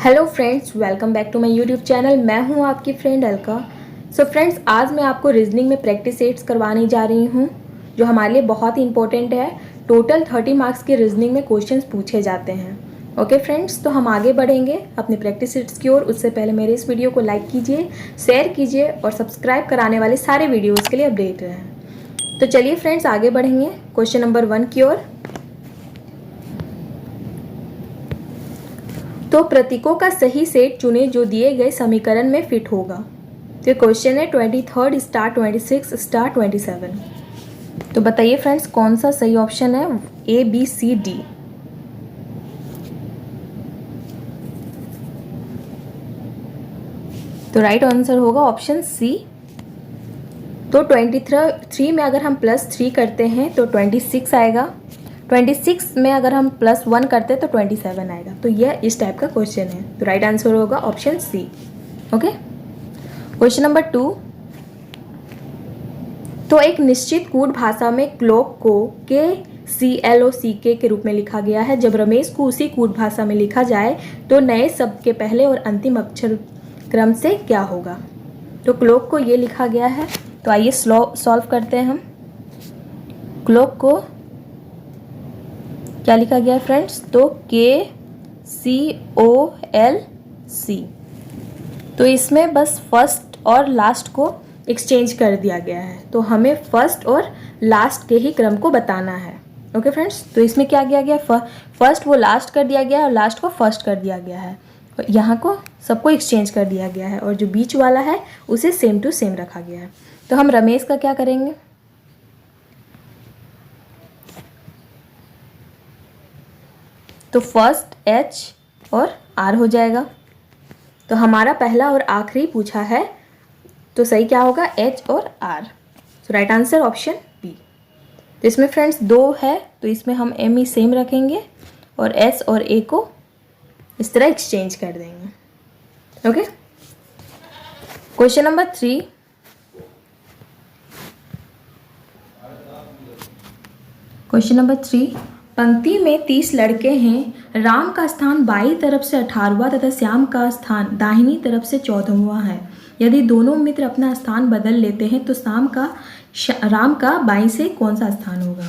Hello friends, welcome back to my YouTube channel. मैं हूं आपकी फ्रेंड अलका। सो फ्रेंड्स, आज मैं आपको रीजनिंग में प्रैक्टिस सेट्स करवाने जा रही हूं, जो हमारे लिए बहुत ही इंपॉर्टेंट है। टोटल 30 मार्क्स के रीजनिंग में क्वेश्चंस पूछे जाते हैं। ओके फ्रेंड्स, तो हम आगे बढ़ेंगे अपने प्रैक्टिस सेट्स की ओर। उससे पहले मेरे इस वीडियो को लाइक कीजिए, शेयर कीजिए और सब्सक्राइब कराने वाले सारे वीडियोज़ के लिए अपडेट रहें। तो चलिए फ्रेंड्स, आगे बढ़ेंगे क्वेश्चन नंबर 1 की ओर। तो प्रतीकों का सही सेट चुने जो दिए गए समीकरण में फिट होगा। तो क्वेश्चन है 23 स्टार 26 स्टार 27। तो बताइए फ्रेंड्स, कौन सा सही ऑप्शन है? ए, बी, सी, डी। तो राइट आंसर होगा ऑप्शन सी। तो 23 में अगर हम +3 करते हैं तो 26 आएगा। 26 में अगर हम +1 करते हैं तो 27 आएगा। तो यह इस टाइप का क्वेश्चन है। तो राइट आंसर होगा option C. Okay, question number 2। तो एक निश्चित कूट भाषा में क्लॉक को KCLOCK के रूप में लिखा गया है। जब रमेश को उसी कूट भाषा में लिखा जाए तो नए शब्द के पहले और अंतिम अक्षर क्रम से क्या होगा? तो क्लॉक को ये लिखा गया है। तो आइए सॉल्व करते हैं हम। क्लॉक को क्या लिखा गया है फ्रेंड्स? तो KCOLC। तो इसमें बस फर्स्ट और लास्ट को एक्सचेंज कर दिया गया है। तो हमें फर्स्ट और लास्ट के ही क्रम को बताना है। ओके फ्रेंड्स, तो इसमें क्या किया गया? फर्स्ट वो लास्ट कर दिया गया है और लास्ट को फर्स्ट कर दिया गया है। यहाँ को सबको एक्सचेंज कर दिया गया है और जो बीच वाला है उसे सेम टू सेम रखा गया है। तो हम रमेश का क्या करेंगे? तो फर्स्ट H और R हो जाएगा। तो हमारा पहला और आखिरी पूछा है, तो सही क्या होगा? H और R। तो राइट आंसर ऑप्शन बी। तो इसमें फ्रेंड्स 2 है, तो इसमें हम M ही सेम रखेंगे और S और A को इस तरह एक्सचेंज कर देंगे। Okay, question number 3। Question number 3। पंक्ति में 30 लड़के हैं। राम का स्थान बाईं तरफ से 18वां तथा श्याम का स्थान दाहिनी तरफ से 14वां है। यदि दोनों मित्र अपना स्थान बदल लेते हैं तो राम का बाईं से कौन सा स्थान होगा?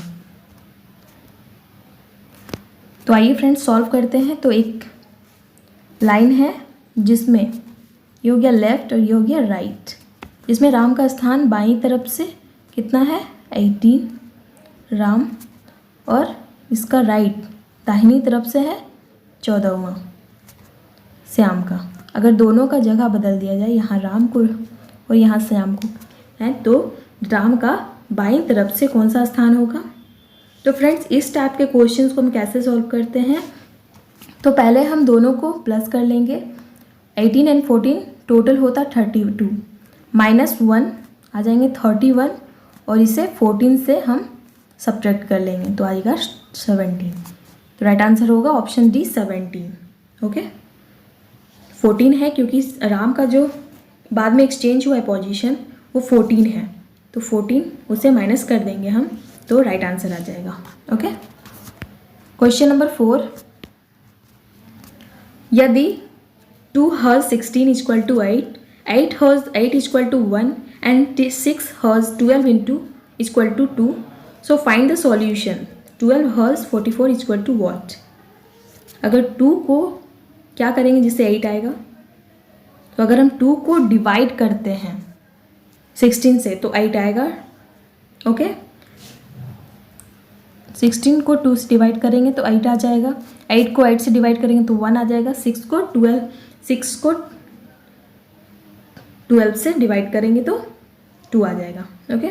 तो आइए फ्रेंड्स सॉल्व करते हैं। तो एक लाइन है जिसमें ये हो गया लेफ्ट और ये हो गया राइट। इसमें राम का स्थान बाईं तरफ से कितना है? 18 राम, और इसका राइट दाहिनी तरफ से है 14वां श्याम का। अगर दोनों का जगह बदल दिया जाए, यहाँ राम को और यहाँ श्याम को है, तो राम का बाईं तरफ से कौन सा स्थान होगा? तो फ्रेंड्स, इस टाइप के क्वेश्चंस को हम कैसे सॉल्व करते हैं? तो पहले हम दोनों को प्लस कर लेंगे। 18 और 14 टोटल होता 32, -1 आ जाएंगे 31, और इसे 14 से हम सब्ट्रैक्ट कर लेंगे तो आएगा 17। तो राइट आंसर होगा ऑप्शन डी 17। ओके, 14 है क्योंकि राम का जो बाद में एक्सचेंज हुआ है पोजीशन वो 14 है, तो 14 उसे माइनस कर देंगे हम, तो राइट आंसर आ जाएगा। Okay, question number 4। यदि 2 हर्स 16 इक्वल टू 8, 8 हर्स 8 इक्वल टू 1 एंड 6 हर्स 12 into equal to 2, so find the solution. 12 हर्स 44 इक्वल टू वॉट? अगर 2 को क्या करेंगे जिससे 8 आएगा? तो अगर हम 2 को डिवाइड करते हैं 16 से तो 8 आएगा। ओके, 16 को 2 से डिवाइड करेंगे तो 8 आ जाएगा। 8 को 8 से डिवाइड करेंगे तो 1 आ जाएगा। 6 को 12 से डिवाइड करेंगे तो 2 आ जाएगा। ओके,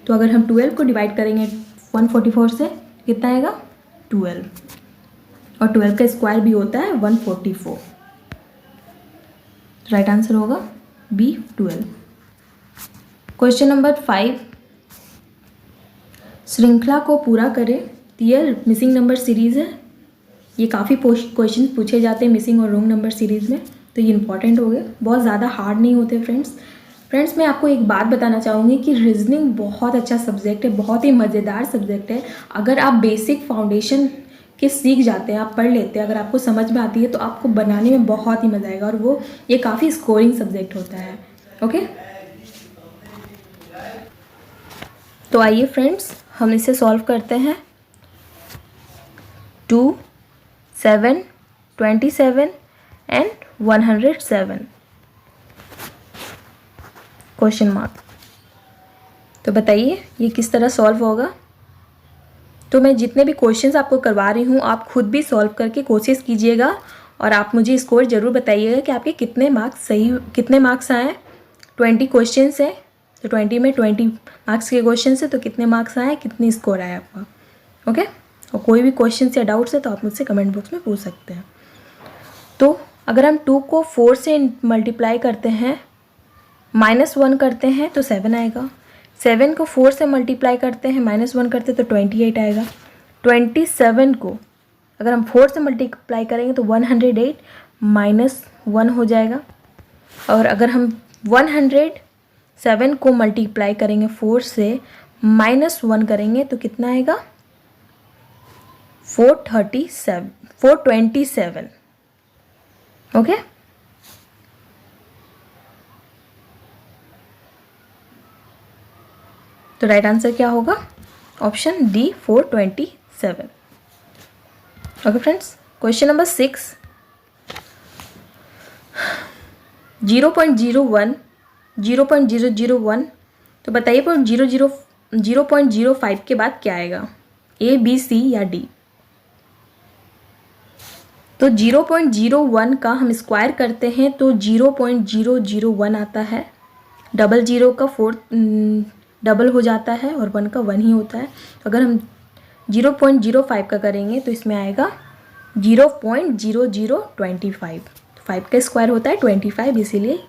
तो अगर हम 12 को डिवाइड करेंगे 144 से कितना आएगा? 12, और 12 का स्क्वायर भी होता है 144। राइट आंसर होगा बी 12। Question number 5। श्रृंखला को पूरा करें। ये मिसिंग नंबर सीरीज़ है। ये काफ़ी क्वेश्चन पूछे जाते हैं मिसिंग और रॉन्ग नंबर सीरीज़ में, तो ये इंपॉर्टेंट हो गए, बहुत ज़्यादा हार्ड नहीं होते फ्रेंड्स। मैं आपको एक बात बताना चाहूँगी कि रीजनिंग बहुत अच्छा सब्जेक्ट है, बहुत ही मज़ेदार सब्जेक्ट है। अगर आप बेसिक फाउंडेशन के सीख जाते हैं, आप पढ़ लेते हैं, अगर आपको समझ में आती है तो आपको बनाने में बहुत ही मज़ा आएगा और वो ये काफ़ी स्कोरिंग सब्जेक्ट होता है। ओके, तो आइए फ्रेंड्स हम इसे सॉल्व करते हैं। 2, 7, 27 एंड 107 क्वेश्चन मार्क। तो बताइए ये किस तरह सॉल्व होगा। तो मैं जितने भी क्वेश्चंस आपको करवा रही हूँ आप खुद भी सॉल्व करके कोशिश कीजिएगा और आप मुझे स्कोर ज़रूर बताइएगा कि आपके कितने मार्क्स आए। 20 क्वेश्चंस हैं तो 20 में 20 मार्क्स के क्वेश्चन है तो कितने मार्क्स आए, कितनी स्कोर आया आपका। ओके, और कोई भी क्वेश्चन या डाउट्स है तो आप मुझसे कमेंट बॉक्स में पूछ सकते हैं। तो अगर हम 2 को 4 से मल्टीप्लाई करते हैं, -1 करते हैं तो 7 आएगा। 7 को 4 से मल्टीप्लाई करते हैं, -1 करते हैं तो 28 आएगा। 27 को अगर हम 4 से मल्टीप्लाई करेंगे तो 108 -1 हो जाएगा। और अगर हम 107 को मल्टीप्लाई करेंगे 4 से, -1 करेंगे तो कितना आएगा, 427। ओके, तो राइट आंसर क्या होगा, option D 427। Okay friends, question number 6, 0.01, 0.001। तो बताइए 0.05 के बाद क्या आएगा, ए, बी, सी या डी। तो 0.01 का हम स्क्वायर करते हैं तो 0.001 आता है। डबल जीरो का 4 डबल हो जाता है और 1 का 1 ही होता है। तो अगर हम 0.05 का करेंगे तो इसमें आएगा 0.0025। 5 का स्क्वायर होता है 25, इसीलिए।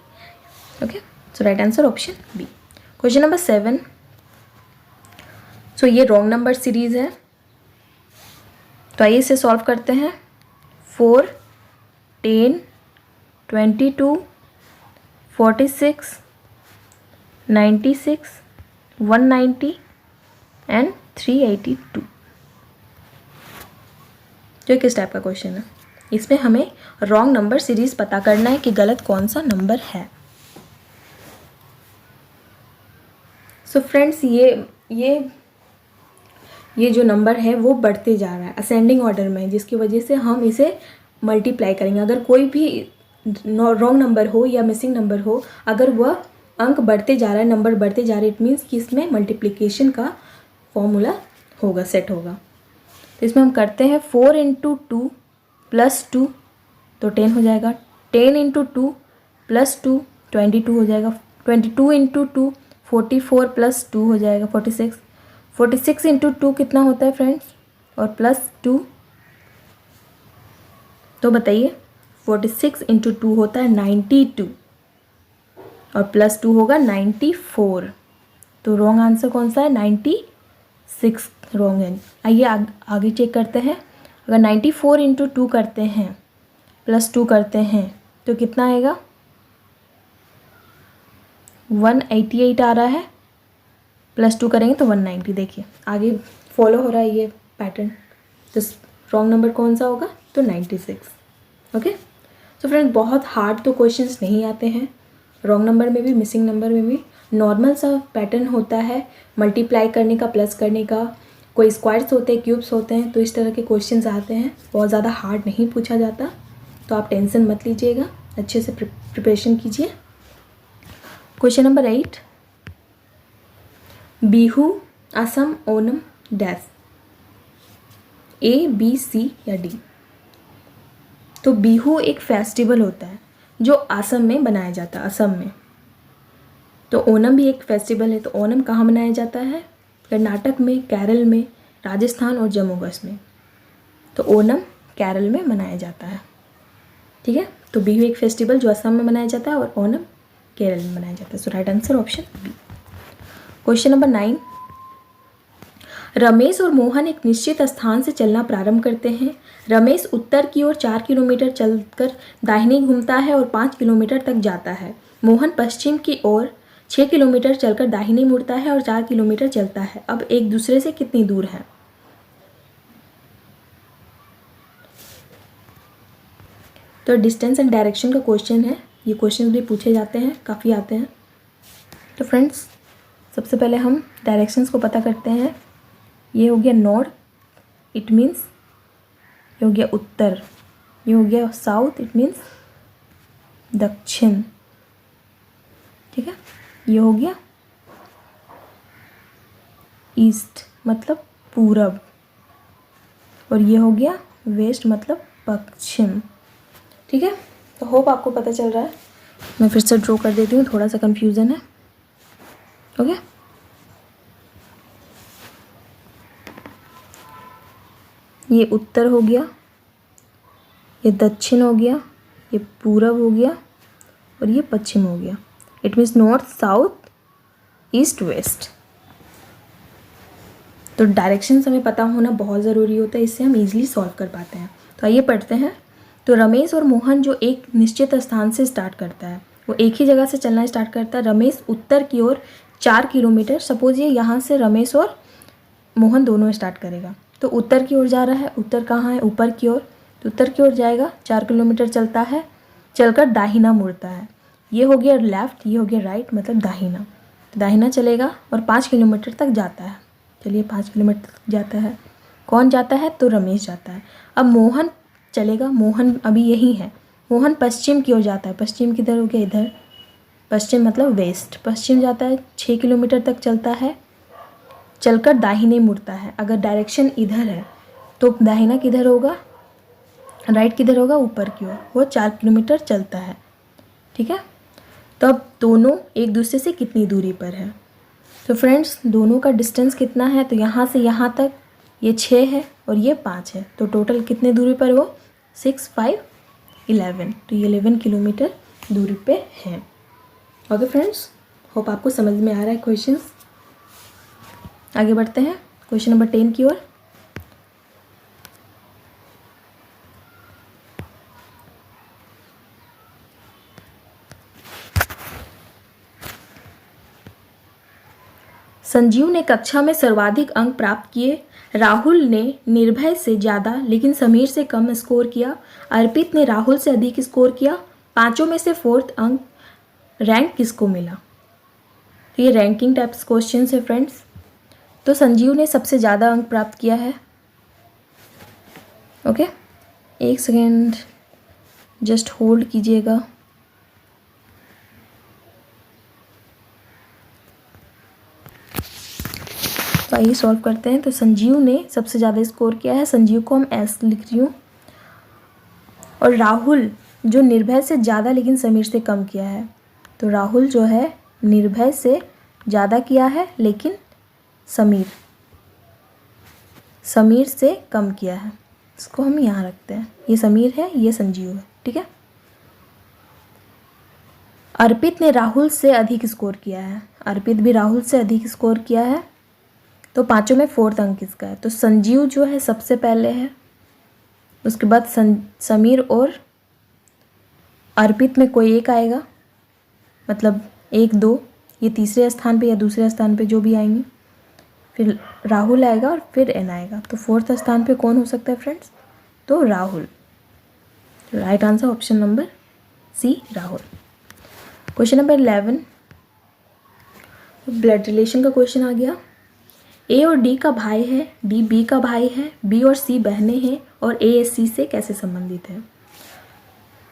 Okay, so right answer option B. Question number 7, so ये रॉन्ग नंबर सीरीज है तो आइए इसे सॉल्व करते हैं। 4, 10, 22, 46, 96, 190 एंड 382। जो किस टाइप का क्वेश्चन है, इसमें हमें रॉन्ग नंबर सीरीज पता करना है कि गलत कौन सा नंबर है। सो फ्रेंड्स ये जो नंबर है वो बढ़ते जा रहा है असेंडिंग ऑर्डर में, जिसकी वजह से हम इसे मल्टीप्लाई करेंगे। अगर कोई भी रॉन्ग नंबर हो या मिसिंग नंबर हो, अगर वह अंक बढ़ते जा रहा है, नंबर बढ़ते जा रहे, इट मीन्स कि इसमें मल्टीप्लिकेशन का फॉर्मूला होगा, सेट होगा। तो इसमें हम करते हैं 4 × 2 + 2 तो 10 हो जाएगा। 10 × 2 + 2 22 हो जाएगा। 22 × 2 44 + 2 हो जाएगा 46। 46 × 2 कितना होता है फ्रेंड्स, और +2 तो बताइए 46 × 2 होता है 92 और +2 होगा 94। तो रॉन्ग आंसर कौन सा है, 96 रॉन्ग है। आइए आगे चेक करते हैं। अगर 94 × 2 करते हैं +2 करते हैं तो कितना आएगा, 188 आ रहा है। +2 करेंगे तो 190। देखिए आगे फॉलो हो रहा है ये पैटर्न। तो रॉन्ग नंबर कौन सा होगा, तो 96। ओके, तो फ्रेंड्स बहुत हार्ड तो क्वेश्चंस नहीं आते हैं। रॉन्ग नंबर में भी, मिसिंग नंबर में भी नॉर्मल सा पैटर्न होता है, मल्टीप्लाई करने का, प्लस करने का। कोई स्क्वायर्स होते हैं, क्यूब्स होते हैं, तो इस तरह के क्वेश्चंस आते हैं। बहुत ज़्यादा हार्ड नहीं पूछा जाता, तो आप टेंशन मत लीजिएगा, अच्छे से प्रिपरेशन कीजिए। Question number 8, Bihu, Assam, Onam dash, A, B, C या डी। तो बिहू एक फेस्टिवल होता है जो असम में मनाया जाता है, असम में। तो ओनम भी एक फेस्टिवल है। तो ओनम कहाँ मनाया जाता है, कर्नाटक में, केरल में, राजस्थान और जम्मू कश्मीर। तो ओनम केरल में मनाया जाता है, ठीक है। तो बिहू एक फेस्टिवल जो असम में मनाया जाता है और ओनम केरल में मनाया जाता है। So right answer option B. Question number 9, Ramesh और मोहन एक निश्चित स्थान से चलना प्रारंभ करते हैं। रमेश उत्तर की ओर 4 किलोमीटर चलकर दाहिने घूमता है और 5 किलोमीटर तक जाता है। मोहन पश्चिम की ओर 6 किलोमीटर चलकर दाहिने मुड़ता है और 4 किलोमीटर चलता है। अब एक दूसरे से कितनी दूर है। तो डिस्टेंस एंड डायरेक्शन का क्वेश्चन है, ये क्वेश्चन भी पूछे जाते हैं, काफ़ी आते हैं। तो फ्रेंड्स सबसे पहले हम डायरेक्शंस को पता करते हैं। ये हो गया नॉर्थ, इट मीन्स ये हो गया उत्तर, ये हो गया साउथ, इट मीन्स दक्षिण, ठीक है। ये हो गया ईस्ट मतलब पूरब, और ये हो गया वेस्ट मतलब पश्चिम, ठीक है। तो होप आपको पता चल रहा है। मैं फिर से ड्रॉ कर देती हूँ, थोड़ा सा कंफ्यूजन है। ओके, ये उत्तर हो गया, ये दक्षिण हो गया, ये पूरब हो गया, और ये पश्चिम हो गया। It means north, south, east, west. तो डायरेक्शंस हमें पता होना बहुत ज़रूरी होता है, इससे हम इजीली सॉल्व कर पाते हैं। तो आइए पढ़ते हैं। तो रमेश और मोहन जो एक निश्चित स्थान से स्टार्ट करता है, वो एक ही जगह से चलना स्टार्ट करता है। रमेश उत्तर की ओर 4 किलोमीटर, सपोज ये यहाँ से रमेश और मोहन दोनों स्टार्ट करेगा, तो उत्तर की ओर जा रहा है। उत्तर कहाँ है? ऊपर की ओर। तो उत्तर की ओर जाएगा, 4 किलोमीटर चलता है, चलकर दाहिना मुड़ता है। ये हो गया लेफ़्ट, ये हो गया राइट, मतलब दाहिना। तो दाहिना चलेगा और 5 किलोमीटर तक जाता है। चलिए 5 किलोमीटर तक जाता है। कौन जाता है? तो रमेश जाता है। अब मोहन चलेगा, मोहन अभी यही है। मोहन पश्चिम की ओर जाता है। पश्चिम किधर हो गया? इधर। पश्चिम मतलब वेस्ट। पश्चिम जाता है, 6 किलोमीटर तक चलता है, चलकर दाहिने मुड़ता है। अगर डायरेक्शन इधर है तो दाहिना किधर होगा? राइट किधर होगा? ऊपर की ओर। वो 4 किलोमीटर चलता है, ठीक है। तो अब दोनों एक दूसरे से कितनी दूरी पर है? तो फ्रेंड्स दोनों का डिस्टेंस कितना है? तो यहाँ से यहाँ तक ये 6 है और ये 5 है, तो टोटल कितने दूरी पर वो? 6, 5, 11। तो ये 11 किलोमीटर दूरी पे है। ओके फ्रेंड्स, होप आपको समझ में आ रहा है क्वेश्चंस। आगे बढ़ते हैं क्वेश्चन नंबर 10 की ओर। संजीव ने कक्षा में सर्वाधिक अंक प्राप्त किए। राहुल ने निर्भय से ज़्यादा लेकिन समीर से कम स्कोर किया। अर्पित ने राहुल से अधिक स्कोर किया। पांचों में से 4th अंक रैंक किसको मिला? तो ये रैंकिंग टाइप्स क्वेश्चन है फ्रेंड्स। तो संजीव ने सबसे ज़्यादा अंक प्राप्त किया है। ओके, एक सेकेंड जस्ट होल्ड कीजिएगा। तो आइए सॉल्व करते हैं। तो संजीव ने सबसे ज़्यादा स्कोर किया है, संजीव को हम एस लिख रही हूँ। और राहुल जो निर्भय से ज़्यादा लेकिन समीर से कम किया है, तो राहुल जो है निर्भय से ज़्यादा किया है लेकिन समीर से कम किया है। इसको हम यहाँ रखते हैं, ये समीर है, ये संजीव है, ठीक है। अर्पित ने राहुल से अधिक स्कोर किया है। अर्पित भी राहुल से अधिक स्कोर किया है। तो पांचों में 4th अंक किसका है? तो संजीव जो है सबसे पहले है, उसके बाद समीर और अर्पित में कोई एक आएगा, मतलब 1, 2 ये तीसरे स्थान पे या दूसरे स्थान पे जो भी आएंगे। फिर राहुल आएगा और फिर एन आएगा। तो 4th स्थान पे कौन हो सकता है फ्रेंड्स? तो राहुल। तो right answer option number C, Rahul. Question number 11 blood relation का क्वेश्चन आ गया। ए और डी का भाई है, डी बी का भाई है, बी और सी बहनें हैं और ए सी से कैसे संबंधित है?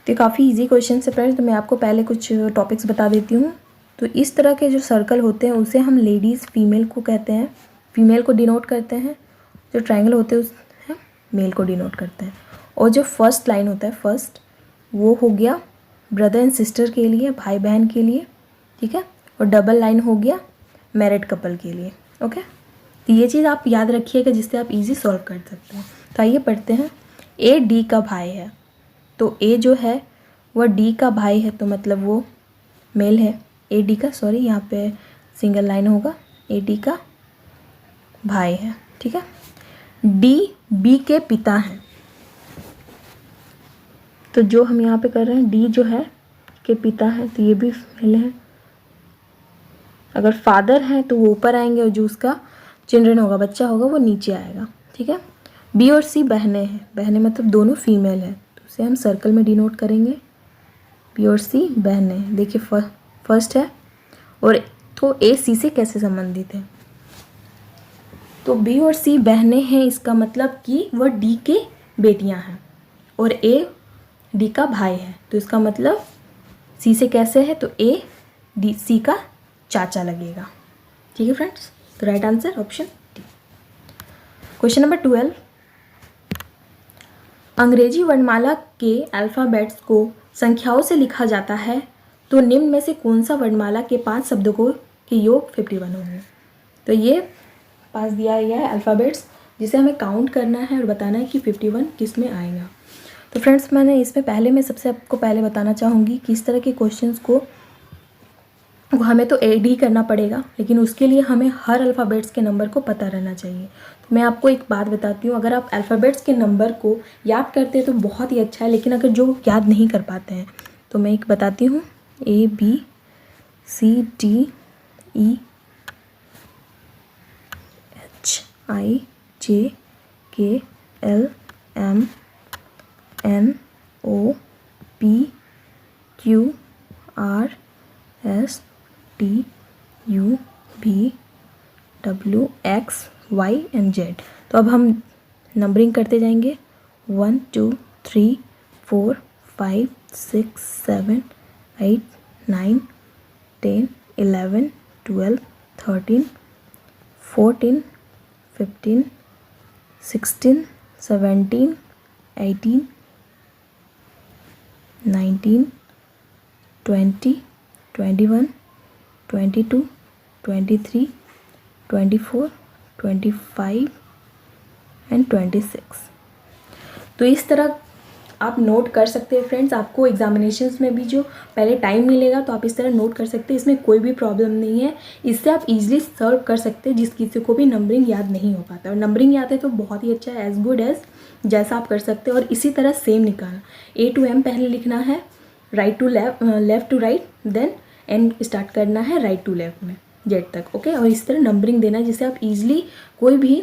तो काफ़ी इजी क्वेश्चन है फ्रेंड्स। तो मैं आपको पहले कुछ टॉपिक्स बता देती हूँ। तो इस तरह के जो सर्कल होते हैं उसे हम लेडीज़ फीमेल को कहते हैं, फीमेल को डिनोट करते हैं। जो ट्रायंगल होते हैं उसे मेल को डिनोट करते हैं। और जो फर्स्ट लाइन होता है फर्स्ट, वो हो गया ब्रदर एंड सिस्टर के लिए, भाई बहन के लिए, ठीक है। और डबल लाइन हो गया मैरिड कपल के लिए। ओके, तो ये चीज़ आप याद रखिएगा जिससे आप इजी सॉल्व कर सकते हैं। तो आइए पढ़ते हैं। ए डी का भाई है, तो ए जो है वह डी का भाई है, तो मतलब वो मेल है। ए डी का, सॉरी यहाँ पे सिंगल लाइन होगा, ए डी का भाई है, ठीक है। डी बी के पिता हैं, तो जो हम यहाँ पे कर रहे हैं डी जो है के पिता है, तो ये भी मेल है। अगर फादर है तो वो ऊपर आएंगे और जो उसका चिल्ड्रन होगा, बच्चा होगा, वो नीचे आएगा, ठीक है। बी और सी बहनें हैं, बहनें मतलब दोनों फीमेल है, तो उसे हम सर्कल में डिनोट करेंगे। बी और सी बहनें, देखिए फर्स्ट है। और तो ए सी से कैसे संबंधित है? तो बी और सी बहनें हैं, इसका मतलब कि वह डी के बेटियां हैं और ए डी का भाई है। तो इसका मतलब सी से कैसे है? तो ए डी सी का चाचा लगेगा। ठीक है फ्रेंड्स, तो right answer option D. Question number 12, अंग्रेजी वर्णमाला के अल्फ़ाबेट्स को संख्याओं से लिखा जाता है तो निम्न में से कौन सा वर्णमाला के 5 शब्दों को के योग 51 होंगे? तो ये पास दिया गया है अल्फ़ाबेट्स, जिसे हमें काउंट करना है और बताना है कि 51 किस में आएगा। तो फ्रेंड्स, मैंने इसमें पहले मैं सबसे आपको पहले बताना चाहूँगी कि इस तरह के क्वेश्चंस को हमें तो ऐड ही करना पड़ेगा, लेकिन उसके लिए हमें हर अल्फ़ाबेट्स के नंबर को पता रहना चाहिए। तो मैं आपको एक बात बताती हूँ, अगर आप अल्फ़ाबेट्स के नंबर को याद करते हैं तो बहुत ही अच्छा है, लेकिन अगर जो याद नहीं कर पाते हैं तो मैं एक बताती हूँ, A B C D E H I J K L M N O P Q R S T U V W X Y and Z। तो अब हम नंबरिंग करते जाएंगे, 1 2 3 4 5 6 7 8 9 10 11 12 13 14 15 16 17 18 19 20 21 22 23 24 25 एंड 26। तो इस तरह आप नोट कर सकते हैं फ्रेंड्स। आपको एग्जामिनेशंस में भी जो पहले टाइम मिलेगा तो आप इस तरह नोट कर सकते हैं, इसमें कोई भी प्रॉब्लम नहीं है। इससे आप इजीली सॉल्व कर सकते हैं जिस किसी को भी नंबरिंग याद नहीं हो पाता। और नंबरिंग याद है तो बहुत ही अच्छा है, एज गुड एज जैसा आप कर सकते हैं। और इसी तरह सेम निकालना, A to M पहले लिखना है, right to left to right, then and start करना है राइट टू लेफ्ट में जेड तक। ओके, और इस तरह नंबरिंग देना है जिससे आप इजीली कोई भी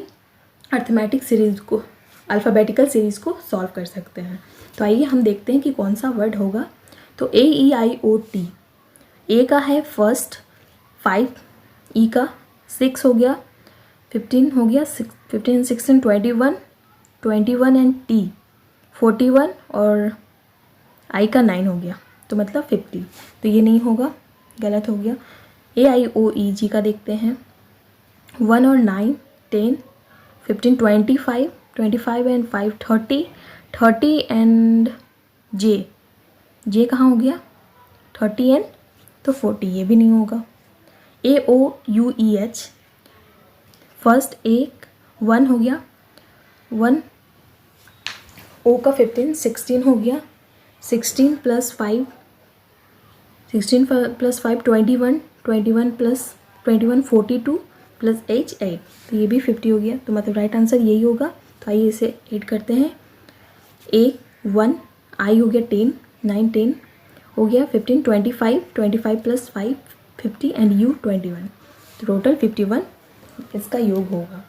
अर्थमेटिक सीरीज़ को, अल्फ़ाबेटिकल सीरीज़ को सॉल्व कर सकते हैं। तो आइए हम देखते हैं कि कौन सा वर्ड होगा। तो AEIOT, ए का है फर्स्ट 5, ई का 6 हो गया, 15 हो गया, 15 16 21 एंड टी 41 और आई का 9 हो गया, तो मतलब 50। तो ये नहीं होगा, गलत हो गया। AIOEG का देखते हैं, 1 और 9 10 15 25 एंड 5 30 एंड जे कहाँ हो गया, 30 एंड तो 40, ये भी नहीं होगा। AOUEH, फर्स्ट एक 1 हो गया, 1 ओ का 15 16 हो गया, 16 प्लस 5 21 प्लस 21 42 प्लस H 8, तो ये भी 50 हो गया। तो मतलब राइट आंसर यही होगा। तो आइए इसे ऐड करते हैं। A1 I हो गया 10 9 10 हो गया, 15 25 प्लस 5 50 एंड U 21, तो टोटल 51 इसका योग होगा।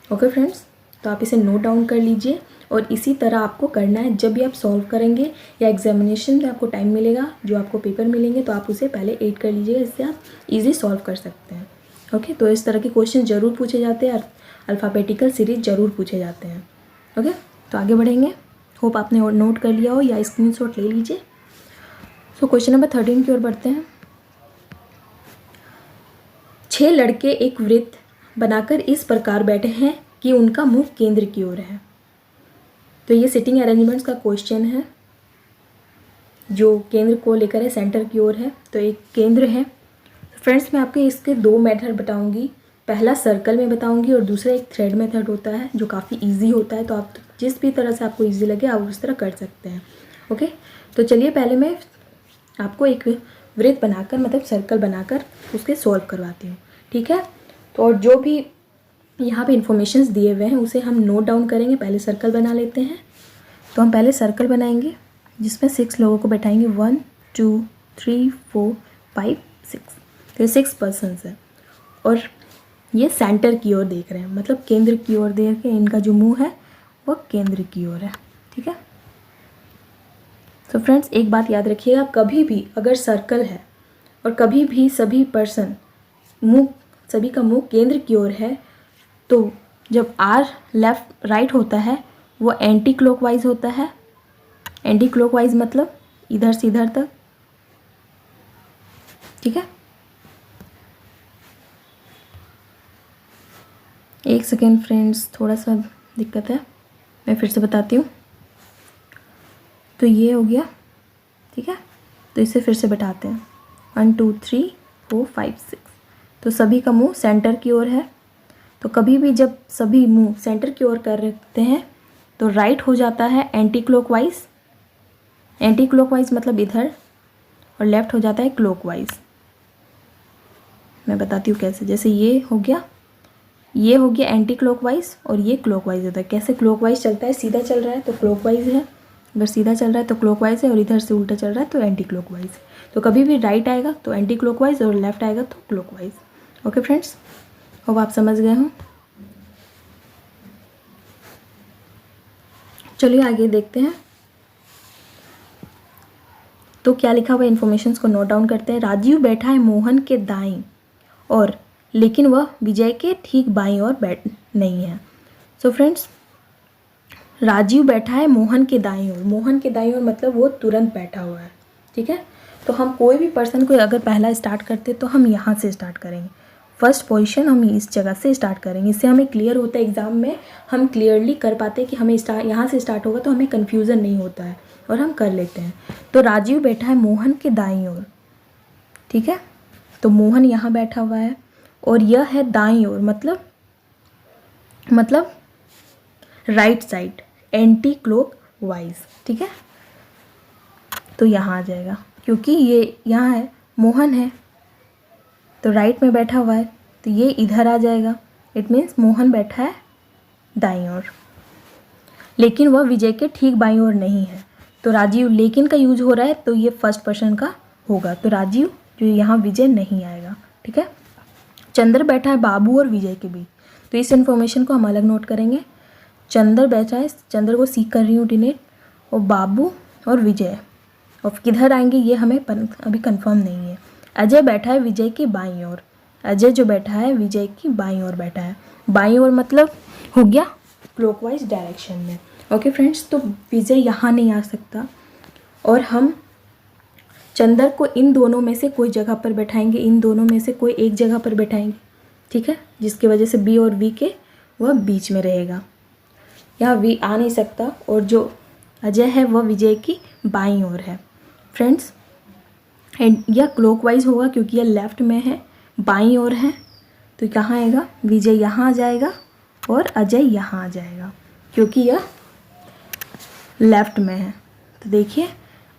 ओके फ्रेंड्स, तो आप इसे नोट डाउन कर लीजिए और इसी तरह आपको करना है। जब भी आप सॉल्व करेंगे या एग्जामिनेशन में आपको टाइम मिलेगा, जो आपको पेपर मिलेंगे, तो आप उसे पहले ऐड कर लीजिएगा, इससे आप इजी सॉल्व कर सकते हैं। ओके, तो इस तरह के क्वेश्चन ज़रूर पूछे जाते हैं, अल्फ़ाबेटिकल सीरीज ज़रूर पूछे जाते हैं। ओके, तो आगे बढ़ेंगे। होप आपने नोट कर लिया हो या स्क्रीनशॉट ले लीजिए। सो क्वेश्चन नंबर 13 की ओर बढ़ते हैं। 6 लड़के एक वृत्त बनाकर इस प्रकार बैठे हैं कि उनका मुंह केंद्र की ओर है। तो ये सिटिंग अरेंजमेंट्स का क्वेश्चन है, जो केंद्र को लेकर है, सेंटर की ओर है। तो एक केंद्र है। फ्रेंड्स, मैं आपको इसके 2 मेथड बताऊंगी। पहला सर्कल में बताऊंगी और दूसरा एक थ्रेड मेथड होता है जो काफ़ी इजी होता है। तो आप जिस भी तरह से आपको इजी लगे आप उस तरह कर सकते हैं। ओके, तो चलिए पहले मैं आपको एक वृत्त बनाकर, मतलब सर्कल बनाकर उसके सॉल्व करवाती हूँ। ठीक है, तो और जो भी यहाँ पे इन्फॉर्मेशंस दिए हुए हैं उसे हम नोट डाउन करेंगे। पहले सर्कल बना लेते हैं। तो हम पहले सर्कल बनाएंगे जिसमें 6 लोगों को बैठाएंगे, 1 2 3 4 5 6, तो 6 पर्सन्स है और ये सेंटर की ओर देख रहे हैं, मतलब केंद्र की ओर देख के इनका जो मुंह है वो केंद्र की ओर है। ठीक है, तो फ्रेंड्स एक बात याद रखिएगा, कभी भी अगर सर्कल है और कभी भी सभी का मुंह केंद्र की ओर है, तो जब आर लेफ्ट राइट होता है वो एंटी क्लॉकवाइज होता है। एंटी क्लॉकवाइज मतलब इधर से इधर तक, ठीक है। एक सेकेंड फ्रेंड्स, थोड़ा सा दिक्कत है, मैं फिर से बताती हूँ। तो ये हो गया, ठीक है। तो इसे फिर से बैठाते हैं, 1 2 3 4 5 6। तो सभी का मुंह सेंटर की ओर है, तो कभी भी जब सभी मुंह सेंटर की ओर करते हैं तो राइट हो जाता है एंटी क्लॉकवाइज। एंटी क्लॉकवाइज मतलब इधर, और लेफ्ट हो जाता है क्लॉकवाइज। मैं बताती हूँ कैसे। जैसे ये हो गया एंटी क्लॉकवाइज और ये क्लॉकवाइज होता है। कैसे क्लॉकवाइज चलता है, सीधा चल रहा है तो क्लॉकवाइज है, अगर सीधा चल रहा है तो क्लॉकवाइज है, और इधर से उल्टा चल रहा है तो एंटी क्लॉकवाइज। तो कभी भी राइट आएगा तो एंटी क्लॉकवाइज और लेफ्ट आएगा तो क्लॉकवाइज। ओके फ्रेंड्स, अब आप समझ गए हो। चलिए आगे देखते हैं। तो क्या लिखा हुआ इन्फॉर्मेशंस को नोट डाउन करते हैं। राजीव बैठा है मोहन के दाईं और, लेकिन वह विजय के ठीक बाईं ओर बैठ नहीं है। सो फ्रेंड्स, राजीव बैठा है मोहन के दाईं ओर। मोहन के दाईं ओर मतलब वो तुरंत बैठा हुआ है, ठीक है। तो हम कोई भी पर्सन को अगर पहला स्टार्ट करते तो हम यहाँ से स्टार्ट करेंगे। फर्स्ट पोजीशन हम इस जगह से स्टार्ट करेंगे। इससे हमें क्लियर होता है, एग्जाम में हम क्लियरली कर पाते हैं कि हमें यहाँ से स्टार्ट होगा, तो हमें कन्फ्यूज़न नहीं होता है और हम कर लेते हैं। तो राजीव बैठा है मोहन के दाईं ओर, ठीक है। तो मोहन यहाँ बैठा हुआ है और यह है दाईं ओर, मतलब राइट साइड, एंटी क्लॉकवाइज, ठीक है। तो यहाँ आ जाएगा, क्योंकि ये यहाँ है, मोहन है तो राइट में बैठा हुआ है, तो ये इधर आ जाएगा। इट मीन्स मोहन बैठा है दाईं ओर, लेकिन वह विजय के ठीक बाईं ओर नहीं है। तो राजीव लेकिन का यूज हो रहा है, तो ये फर्स्ट पर्सन का होगा। तो राजीव जो यहाँ विजय नहीं आएगा, ठीक है। चंद्र बैठा है बाबू और विजय के बीच, तो इस इन्फॉर्मेशन को हम अलग नोट करेंगे। चंद्र बैठा है, चंद्र को सीख कर रही हूँ डिनेट, और बाबू और विजय, और किधर आएंगे ये हमें अभी कंफर्म नहीं है। अजय बैठा है विजय की बाईं ओर। अजय जो बैठा है विजय की बाईं ओर बैठा है। बाईं ओर मतलब हो गया क्लॉकवाइज डायरेक्शन में। ओके फ्रेंड्स, तो विजय यहाँ नहीं आ सकता और हम चंद्र को इन दोनों में से कोई जगह पर बैठाएंगे, इन दोनों में से कोई एक जगह पर बैठाएंगे, ठीक है, जिसकी वजह से बी और वी के वह बीच में रहेगा। यहाँ वी आ नहीं सकता, और जो अजय है वह विजय की बाईं ओर है फ्रेंड्स। एंड यह क्लॉकवाइज होगा क्योंकि यह लेफ्ट में है, बाईं ओर है, तो कहाँ आएगा, विजय यहाँ आ जाएगा और अजय यहाँ आ जाएगा, क्योंकि यह लेफ्ट में है। तो देखिए,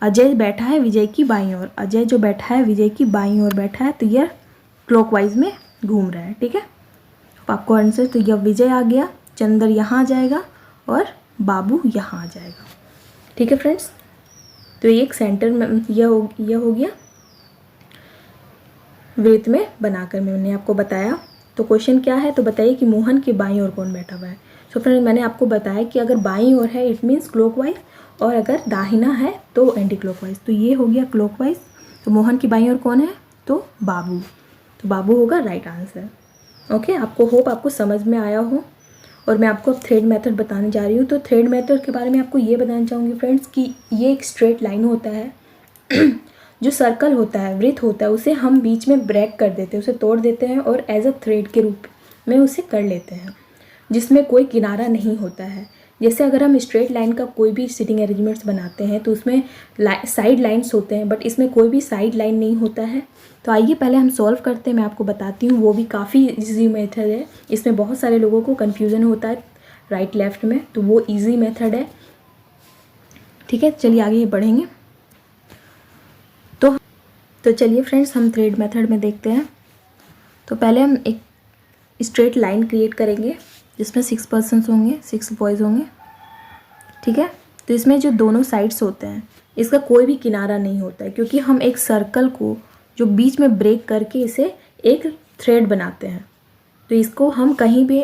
अजय बैठा है विजय की बाईं ओर, अजय जो बैठा है विजय की बाईं ओर बैठा है, तो यह क्लॉकवाइज में घूम रहा है, ठीक है। अब आपको आंसर, तो यह विजय आ गया, चंद्र यहाँ आ जाएगा और बाबू यहाँ आ जाएगा, ठीक है फ्रेंड्स। तो एक सेंटर में यह हो गया वृत्त में बनाकर मैंने आपको बताया। तो क्वेश्चन क्या है, तो बताइए कि मोहन की बाईं ओर कौन बैठा हुआ है। तो फ्रेंड मैंने आपको बताया कि अगर बाईं ओर है इट मीन्स क्लॉकवाइज, और अगर दाहिना है तो एंटी क्लॉकवाइज। तो ये हो गया क्लॉकवाइज। तो मोहन की बाईं ओर कौन है, तो बाबू। तो बाबू होगा राइट आंसर। ओके, आपको होप आपको समझ में आया हो। और मैं आपको अब थ्रेड मेथड बताने जा रही हूँ। तो थ्रेड मेथड के बारे में आपको ये बताना चाहूँगी फ्रेंड्स कि ये एक स्ट्रेट लाइन होता है जो सर्कल होता है, वृत्त होता है, उसे हम बीच में ब्रेक कर देते हैं, उसे तोड़ देते हैं और एज अ थ्रेड के रूप में उसे कर लेते हैं, जिसमें कोई किनारा नहीं होता है। जैसे अगर हम स्ट्रेट लाइन का कोई भी सिटिंग अरेंजमेंट्स बनाते हैं तो उसमें साइड लाइन्स होते हैं, बट इसमें कोई भी साइड लाइन नहीं होता है। तो आइए पहले हम सॉल्व करते हैं, मैं आपको बताती हूँ। वो भी काफ़ी इजी मेथड है, इसमें बहुत सारे लोगों को कन्फ्यूज़न होता है राइट लेफ्ट में, तो वो ईजी मेथड है, ठीक है। चलिए आगे बढ़ेंगे। तो चलिए फ्रेंड्स, हम थ्रेड मेथड में देखते हैं। तो पहले हम एक स्ट्रेट लाइन क्रिएट करेंगे जिसमें 6 पर्सन्स होंगे, 6 बॉयज़ होंगे, ठीक है। तो इसमें जो दोनों साइड्स होते हैं इसका कोई भी किनारा नहीं होता है, क्योंकि हम एक सर्कल को जो बीच में ब्रेक करके इसे एक थ्रेड बनाते हैं। तो इसको हम कहीं भी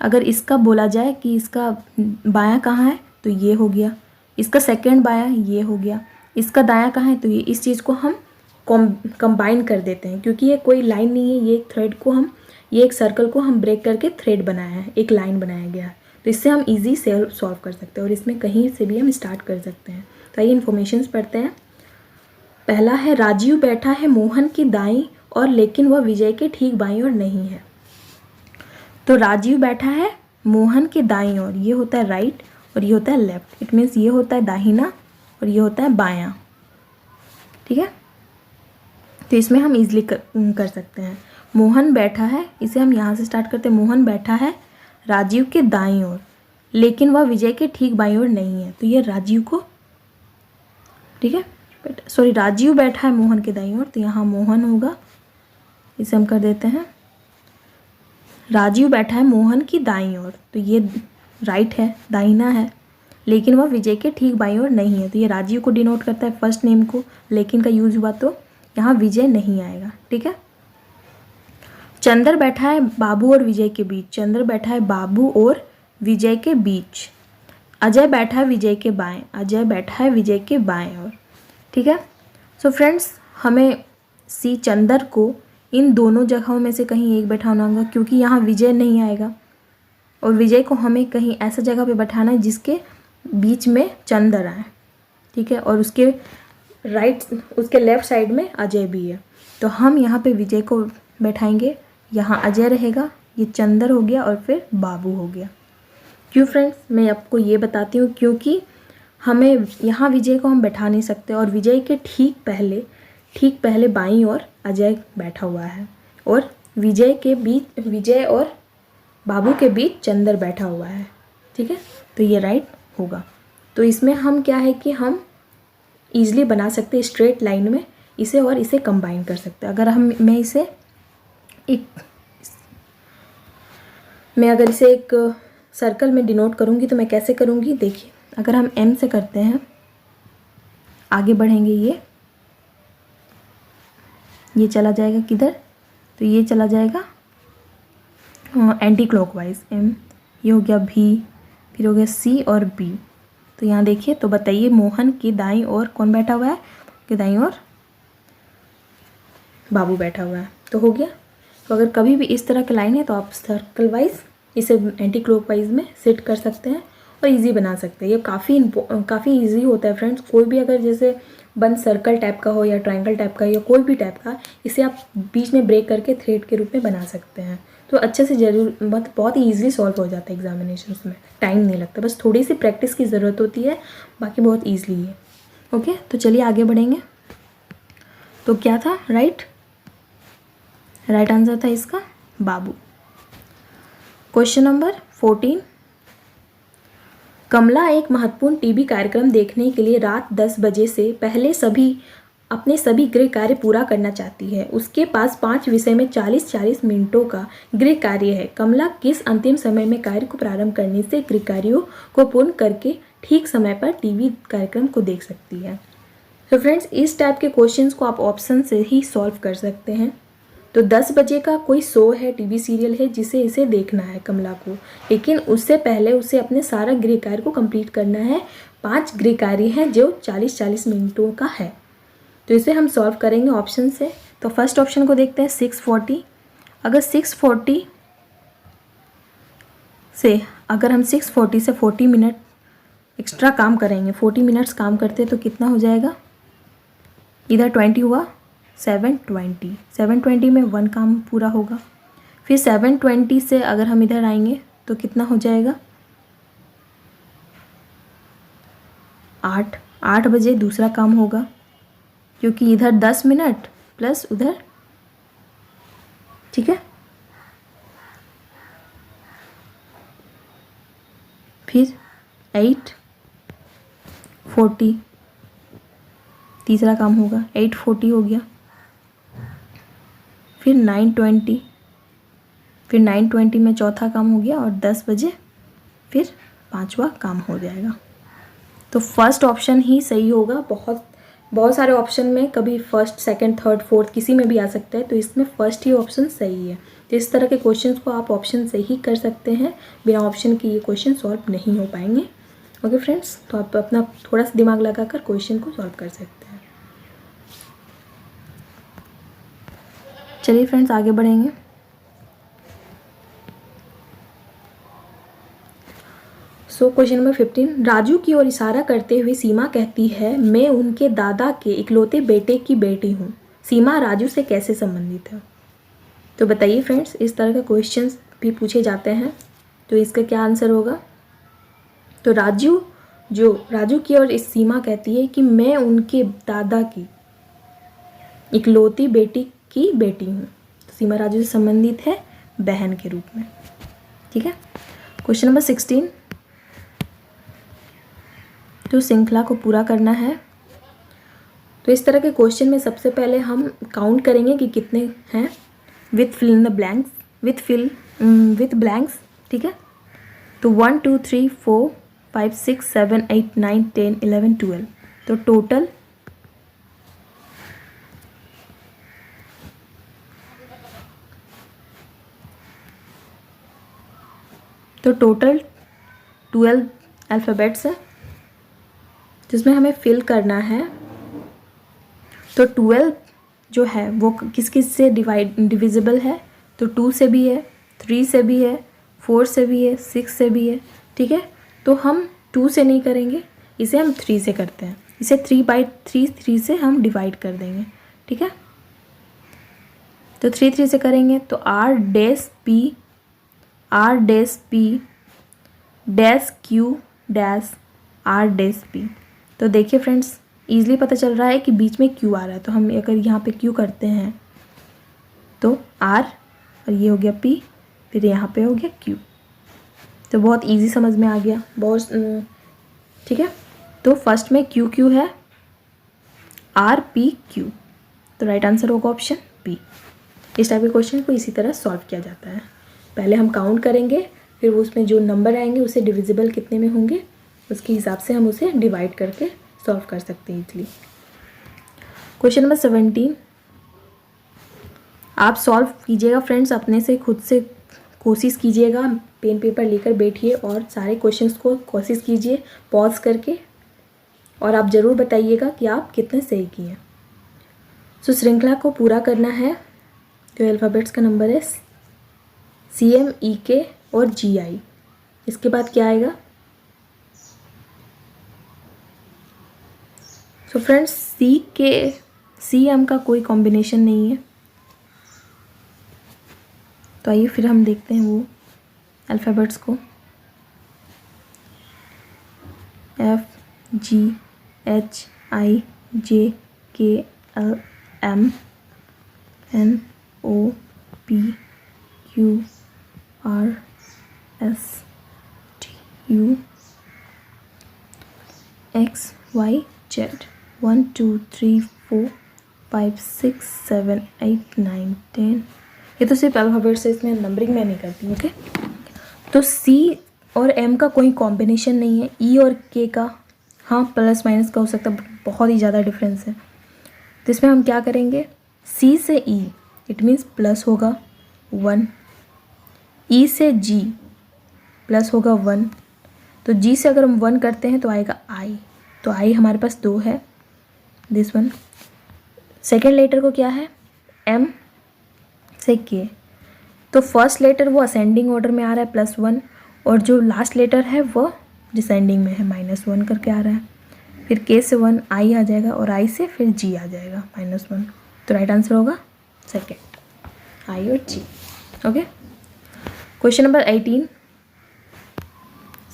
अगर इसका बोला जाए कि इसका बायां कहाँ है, तो ये हो गया, इसका सेकंड बायां ये हो गया, इसका दायां कहाँ है, तो ये इस चीज़ को हम कंबाइन कर देते हैं, क्योंकि ये कोई लाइन नहीं है, ये एक थ्रेड को हम, ये एक सर्कल को हम ब्रेक करके थ्रेड बनाया है, एक लाइन बनाया गया है। तो इससे हम इजी सॉल्व कर सकते हैं और इसमें कहीं से भी हम स्टार्ट कर सकते हैं। तो आइए इन्फॉर्मेशंस पढ़ते हैं। पहला है राजीव बैठा है मोहन की दाईं और लेकिन वह विजय के ठीक बाईं ओर नहीं है। तो राजीव बैठा है मोहन के दाईं ओर, ये होता है राइट और ये होता है लेफ्ट। इट मीन्स ये होता है दाहिना और ये होता है बायां। ठीक है, तो इसमें हम इजीली कर सकते हैं। मोहन बैठा है, इसे हम यहाँ से स्टार्ट करते हैं। मोहन बैठा है राजीव के दाईं ओर लेकिन वह विजय के ठीक बाईं ओर नहीं है। तो ये राजीव को, ठीक है, सॉरी, राजीव बैठा है मोहन के दाईं ओर, तो यहाँ मोहन होगा, इसे हम कर देते हैं। राजीव बैठा है मोहन की दाईं ओर, तो ये राइट है, दाहिना है, लेकिन वह विजय के ठीक बाईं ओर नहीं है। तो ये राजीव को डिनोट करता है, फर्स्ट नेम को, लेकिन का यूज हुआ तो यहाँ विजय नहीं आएगा। ठीक है। चंद्र बैठा है बाबू और विजय के बीच, चंद्र बैठा है बाबू और विजय के बीच। अजय बैठा है विजय के बाएं, अजय बैठा है विजय के बाएं ओर। ठीक है। सो फ्रेंड्स, हमें सी चंद्र को इन दोनों जगहों में से कहीं एक बैठाना होगा, क्योंकि यहाँ विजय नहीं आएगा और विजय को हमें कहीं ऐसा जगह पे बैठाना है जिसके बीच में चंद्र आए। ठीक है, और उसके राइट, उसके लेफ्ट साइड में अजय भी है। तो हम यहाँ पे विजय को बैठाएंगे, यहाँ अजय रहेगा, ये चंद्र हो गया और फिर बाबू हो गया। क्यों फ्रेंड्स, मैं आपको ये बताती हूँ, क्योंकि हमें यहाँ विजय को हम बैठा नहीं सकते और विजय के ठीक पहले बाईं ओर अजय बैठा हुआ है और विजय के बीच, विजय और बाबू के बीच चंद्र बैठा हुआ है। ठीक है, तो ये राइट होगा। तो इसमें हम क्या है कि हम ईजिली बना सकते हैं स्ट्रेट लाइन में इसे और इसे कंबाइन कर सकते हैं। अगर मैं अगर इसे एक सर्कल में डिनोट करूँगी तो मैं कैसे करूँगी, देखिए, अगर हम एम से करते हैं, आगे बढ़ेंगे, ये चला जाएगा किधर, तो ये चला जाएगा एंटी क्लॉकवाइज, एम, ये हो गया भी, फिर हो गया सी और बी। तो यहाँ देखिए, तो बताइए मोहन की दाईं ओर कौन बैठा हुआ है, कि दाईं ओर बाबू बैठा हुआ है। तो हो गया। तो अगर कभी भी इस तरह की लाइन है तो आप सर्कल वाइज इसे एंटी क्लॉकवाइज में सेट कर सकते हैं और इजी बना सकते हैं। ये काफ़ी इजी होता है फ्रेंड्स। कोई भी अगर जैसे बंद सर्कल टाइप का हो या ट्रायंगल टाइप का या कोई भी टाइप का, इसे आप बीच में ब्रेक करके थ्रेड के रूप में बना सकते हैं। तो अच्छे से जरूर बहुत ही ईजिली सॉल्व हो जाता है एग्जामिनेशन में, टाइम नहीं लगता, बस थोड़ी सी प्रैक्टिस की ज़रूरत होती है, बाकी बहुत ईजिली है। ओके, तो चलिए आगे बढ़ेंगे। तो क्या था, राइट आंसर था इसका बाबू। क्वेश्चन नंबर 14, कमला एक महत्वपूर्ण टीवी कार्यक्रम देखने के लिए रात 10 बजे से पहले अपने सभी गृह कार्य पूरा करना चाहती है। उसके पास 5 विषय में 40-40 मिनटों का गृह कार्य है। कमला किस अंतिम समय में कार्य को प्रारंभ करने से गृह कार्यों को पूर्ण करके ठीक समय पर टीवी कार्यक्रम को देख सकती है। तो फ्रेंड्स, इस टाइप के क्वेश्चंस को आप ऑप्शन से ही सॉल्व कर सकते हैं। तो 10 बजे का कोई शो है, टीवी सीरियल है जिसे इसे देखना है कमला को, लेकिन उससे पहले उसे अपने सारा गृह कार्य को कंप्लीट करना है। 5 गृह कार्य हैं जो 40-40 मिनटों का है। तो इसे हम सॉल्व करेंगे ऑप्शन से। तो फर्स्ट ऑप्शन को देखते हैं 640। अगर 640 से 40 मिनट एक्स्ट्रा काम करेंगे, 40 मिनट्स काम करते तो कितना हो जाएगा, इधर 20 हुआ, 720 में 1 काम पूरा होगा। फिर 720 से अगर हम इधर आएंगे तो कितना हो जाएगा, 8 बजे दूसरा काम होगा, क्योंकि इधर 10 मिनट प्लस उधर, ठीक है। फिर 8:40 तीसरा काम होगा, 8:40 हो गया। फिर 9:20 में चौथा काम हो गया और 10 बजे फिर 5वां काम हो जाएगा। तो फर्स्ट ऑप्शन ही सही होगा। बहुत सारे ऑप्शन में कभी फर्स्ट, सेकंड, थर्ड, फोर्थ किसी में भी आ सकता है, तो इसमें फर्स्ट ही ऑप्शन सही है। तो इस तरह के क्वेश्चंस को आप ऑप्शन से ही कर सकते हैं, बिना ऑप्शन के ये क्वेश्चन सॉल्व नहीं हो पाएंगे। ओके फ्रेंड्स, तो आप अपना थोड़ा सा दिमाग लगाकर क्वेश्चन को सॉल्व कर सकते हैं। चलिए फ्रेंड्स आगे बढ़ेंगे। सो क्वेश्चन नंबर 15, राजू की ओर इशारा करते हुए सीमा कहती है, मैं उनके दादा के इकलौते बेटे की बेटी हूँ। सीमा राजू से कैसे संबंधित है? तो बताइए फ्रेंड्स, इस तरह के क्वेश्चंस भी पूछे जाते हैं, तो इसका क्या आंसर होगा? तो राजू की ओर इस सीमा कहती है कि मैं उनके दादा की इकलौती बेटी की बेटी हूँ। तो सीमा राजू से संबंधित है बहन के रूप में। ठीक है। क्वेश्चन नंबर 16, तो श्रृंखला को पूरा करना है। तो इस तरह के क्वेश्चन में सबसे पहले हम काउंट करेंगे कि कितने हैं with fill in the blanks, with blanks. ठीक है। तो 1 2 3 4 5 6 7 8 9 10 11 12। तो टोटल 12 अल्फ़ाबेट्स है जिसमें हमें फिल करना है। तो 12 जो है वो किस किस से डिविजिबल है? तो 2 से भी है, 3 से भी है, 4 से भी है, 6 से भी है। ठीक है। तो हम 2 से नहीं करेंगे, इसे हम 3 से करते हैं। इसे 3 से हम डिवाइड कर देंगे। ठीक है। तो 3 से करेंगे तो R dash P dash Q dash R dash P। तो देखिए फ्रेंड्स, ईजिली पता चल रहा है कि बीच में Q आ रहा है। तो हम अगर यहाँ पे Q करते हैं तो R और ये हो गया P, फिर यहाँ पे हो गया Q। तो बहुत इजी समझ में आ गया, बहुत ठीक है। तो फर्स्ट में Q है, R P Q। तो राइट आंसर होगा ऑप्शन B। इस टाइप के क्वेश्चन को इसी तरह सॉल्व किया जाता है। पहले हम काउंट करेंगे, फिर उसमें जो नंबर आएंगे उसे डिविजिबल कितने में होंगे उसके हिसाब से हम उसे डिवाइड करके सॉल्व कर सकते हैं इजली। क्वेश्चन नंबर 17, आप सॉल्व कीजिएगा फ्रेंड्स, अपने से खुद से कोशिश कीजिएगा। पेन पेपर लेकर बैठिए और सारे क्वेश्चंस को कोशिश कीजिए पॉज करके, और आप ज़रूर बताइएगा कि आप कितने सही किए। सो श्रृंखला को पूरा करना है। जो अल्फ़ाबेट्स का नंबर है CM EK और GI। इसके बाद क्या आएगा? तो फ्रेंड्स CM का कोई कॉम्बिनेशन नहीं है। तो आइए फिर हम देखते हैं वो अल्फ़ाबेट्स को। F G H I J K L M N O P Q R S T U X Y Z। 1 2 3 4 5 6 7 8 9 10। ये तो सिर्फ अल्फ़ाबेट्स है, इसमें नंबरिंग मैं नहीं करती। ओके। तो C और M का कोई कॉम्बिनेशन नहीं है। E और K का हाँ प्लस माइनस का हो सकता है, बहुत ही ज़्यादा डिफरेंस है। तो इसमें हम क्या करेंगे? C से E इट मीन्स प्लस होगा 1, E से G प्लस होगा 1। तो G से अगर हम 1 करते हैं तो आएगा I। तो I हमारे पास 2 है, दिस वन। सेकेंड लेटर को क्या है? M से K। तो फर्स्ट लेटर वो असेंडिंग ऑर्डर में आ रहा है +1, और जो लास्ट लेटर है वो डिसेंडिंग में है -1 करके आ रहा है। फिर K से 1 I आ जाएगा, और I से फिर G आ जाएगा -1। तो राइट आंसर होगा सेकेंड, I और G। Okay. Question number 18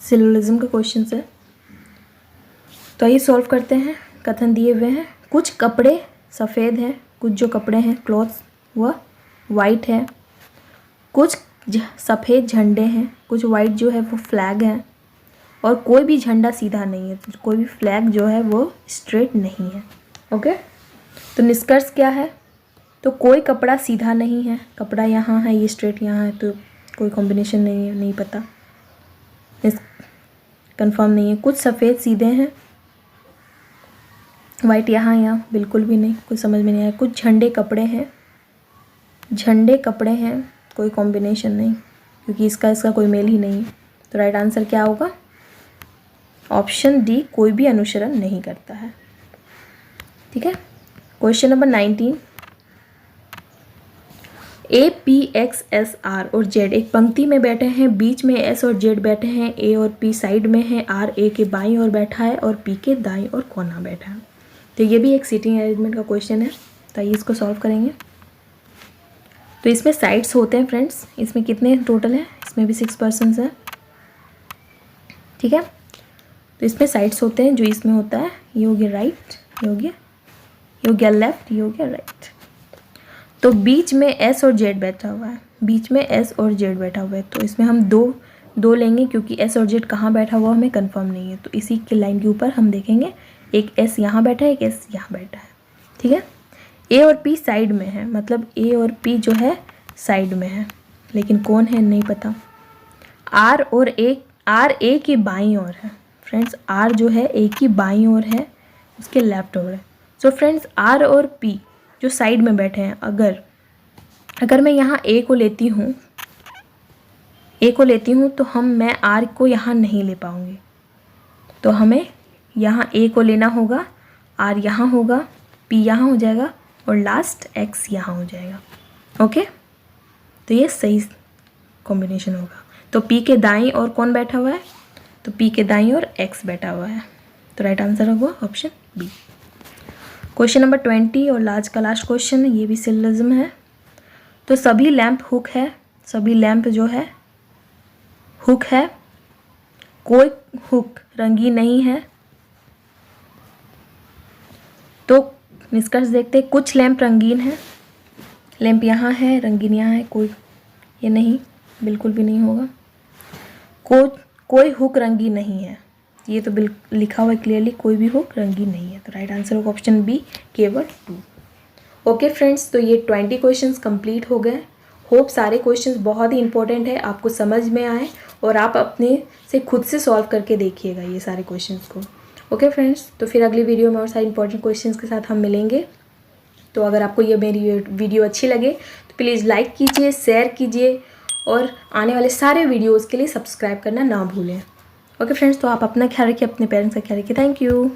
syllogism का क्वेश्चन है। तो आइए सॉल्व करते हैं। कथन दिए हुए हैं, कुछ कपड़े सफ़ेद हैं, कुछ जो कपड़े हैं क्लॉथ्स वह वाइट है, कुछ सफ़ेद झंडे हैं, कुछ वाइट जो है वो फ्लैग है, और कोई भी झंडा सीधा नहीं है, कोई भी फ्लैग जो है वो स्ट्रेट नहीं है। ओके। तो निष्कर्ष क्या है? तो कोई कपड़ा सीधा नहीं है, कपड़ा यहाँ है, ये स्ट्रेट यहाँ है, तो कोई कॉम्बिनेशन नहीं है, नहीं पता, कंफर्म नहीं है। कुछ सफ़ेद सीधे हैं, वाइट यहाँ बिल्कुल भी नहीं, कुछ समझ में नहीं आया। कुछ झंडे कपड़े हैं, कोई कॉम्बिनेशन नहीं, क्योंकि इसका कोई मेल ही नहीं है। तो राइट आंसर क्या होगा? ऑप्शन डी कोई भी अनुसरण नहीं करता है। ठीक है। Question number 19, A P x S R और जेड एक पंक्ति में बैठे हैं, बीच में एस और जेड बैठे हैं, ए और पी साइड में है, आर ए के बाईं ओर बैठा है और पी के दाईं ओर कोना बैठा है। तो ये भी एक सीटिंग अरेंजमेंट का क्वेश्चन है, तो आइए इसको सॉल्व करेंगे। तो इसमें साइड्स होते हैं फ्रेंड्स, इसमें कितने टोटल हैं, इसमें भी 6 पर्सन्स हैं। ठीक है। तो इसमें साइड्स होते हैं, जो इसमें होता है ये हो गया राइट, ये हो गया लेफ्ट, ये हो गया राइट। तो बीच में एस और जेड बैठा हुआ है, बीच में एस और जेड बैठा हुआ है, तो इसमें हम दो लेंगे क्योंकि एस और जेड कहाँ बैठा हुआ हमें कंफर्म नहीं है। तो इसी के लाइन के ऊपर हम देखेंगे, एक एस यहाँ बैठा है, एक एस यहाँ बैठा है। ठीक है। ए और पी साइड में है, मतलब ए और पी जो है साइड में है, लेकिन कौन है नहीं पता। आर ए की बाईं ओर है फ्रेंड्स, आर जो है ए की बाईं ओर है, उसके लेफ्ट ओर है। सो फ्रेंड्स आर और पी जो साइड में बैठे हैं, अगर मैं यहाँ ए को लेती हूँ तो मैं आर को यहाँ नहीं ले पाऊँगी, तो हमें यहाँ ए को लेना होगा, आर यहाँ होगा, पी यहाँ हो जाएगा और लास्ट एक्स यहाँ हो जाएगा। ओके, तो ये सही कॉम्बिनेशन होगा। तो पी के दाईं ओर कौन बैठा हुआ है, तो पी के दाईं ओर एक्स बैठा हुआ है, तो राइट आंसर होगा ऑप्शन बी। क्वेश्चन नंबर 20 और लास्ट क्वेश्चन, ये भी सिलोजिज्म है। तो सभी लैंप हुक है, सभी लैंप जो है हुक है, कोई हुक रंगीन नहीं है। तो निष्कर्ष देखते हैं, कुछ लैंप रंगीन है, लैंप यहाँ है, रंगीन यहाँ है, कोई ये नहीं, बिल्कुल भी नहीं होगा। कोई हुक रंगीन नहीं है, ये तो लिखा हुआ है क्लियरली, कोई भी हुक रंगीन नहीं है, तो राइट आंसर होगा ऑप्शन बी, केवल 2। ओके फ्रेंड्स, तो ये 20 क्वेश्चंस कंप्लीट हो गए। होप सारे क्वेश्चंस बहुत ही इंपॉर्टेंट है, आपको समझ में आए और आप अपने से खुद से सॉल्व करके देखिएगा ये सारे क्वेश्चंस को। ओके फ्रेंड्स, तो फिर अगली वीडियो में और सारे इंपॉर्टेंट क्वेश्चंस के साथ हम मिलेंगे। तो अगर आपको ये मेरी वीडियो अच्छी लगे तो प्लीज़ लाइक कीजिए, शेयर कीजिए और आने वाले सारे वीडियोज़ के लिए सब्सक्राइब करना ना भूलें। ओके फ्रेंड्स, तो आप अपना ख्याल रखिए, अपने पेरेंट्स का ख्याल रखिए। Thank you.